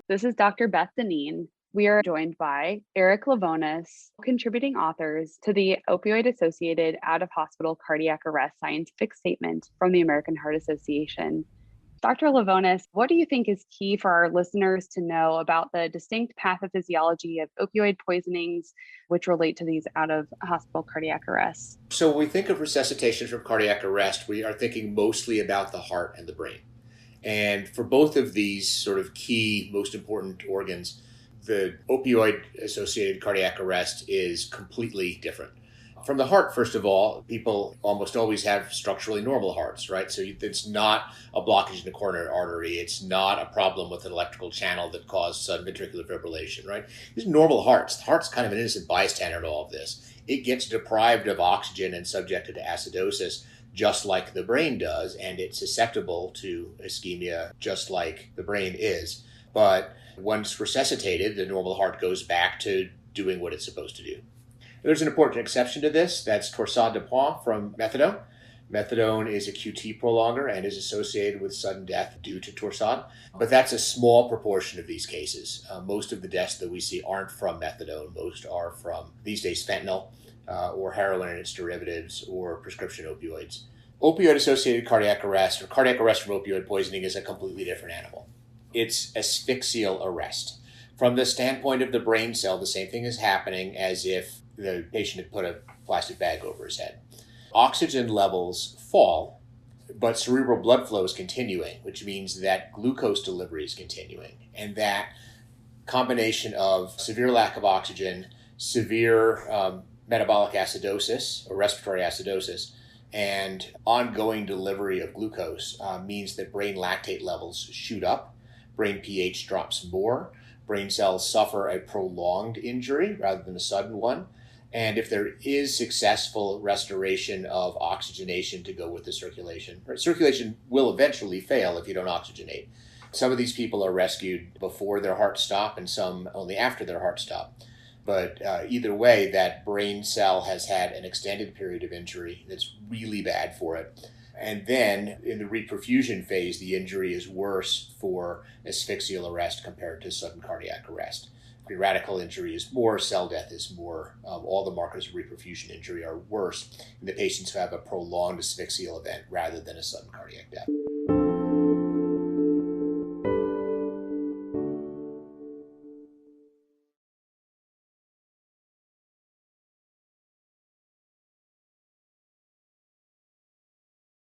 This is Dr. Beth Dineen. We are joined by Eric Lavonas, contributing authors to the Opioid-Associated Out-of-Hospital Cardiac Arrest Scientific Statement from the American Heart Association. Dr. Lavonas, what do you think is key for our listeners to know about the distinct pathophysiology of opioid poisonings, which relate to these out-of-hospital cardiac arrests? So when we think of resuscitation from cardiac arrest, we are thinking mostly about the heart and the brain. And for both of these sort of key, most important organs, the opioid-associated cardiac arrest is completely different. From the heart, first of all, people almost always have structurally normal hearts, right? So it's not a blockage in the coronary artery. It's not a problem with an electrical channel that caused sudden ventricular fibrillation, right? These are normal hearts. The heart's kind of an innocent bystander to all of this. It gets deprived of oxygen and subjected to acidosis just like the brain does, and it's susceptible to ischemia just like the brain is. But once resuscitated, the normal heart goes back to doing what it's supposed to do. There's an important exception to this. That's torsade de pointes from methadone. Methadone is a QT prolonger and is associated with sudden death due to torsade, but that's a small proportion of these cases. Most of the deaths that we see aren't from methadone. Most are from, these days, fentanyl or heroin and its derivatives or prescription opioids. Opioid-associated cardiac arrest or cardiac arrest from opioid poisoning is a completely different animal. It's asphyxial arrest. From the standpoint of the brain cell, the same thing is happening as if the patient had put a plastic bag over his head. Oxygen levels fall, but cerebral blood flow is continuing, which means that glucose delivery is continuing. And that combination of severe lack of oxygen, severe metabolic acidosis or respiratory acidosis, and ongoing delivery of glucose means that brain lactate levels shoot up, brain pH drops more, brain cells suffer a prolonged injury rather than a sudden one. And if there is successful restoration of oxygenation to go with the circulation, circulation will eventually fail if you don't oxygenate. Some of these people are rescued before their heart stop and some only after their heart stop. But either way, that brain cell has had an extended period of injury that's really bad for it. And then in the reperfusion phase, the injury is worse for asphyxial arrest compared to sudden cardiac arrest. Free radical injury is more, cell death is more. All the markers of reperfusion injury are worse in the patients who have a prolonged asphyxial event rather than a sudden cardiac death.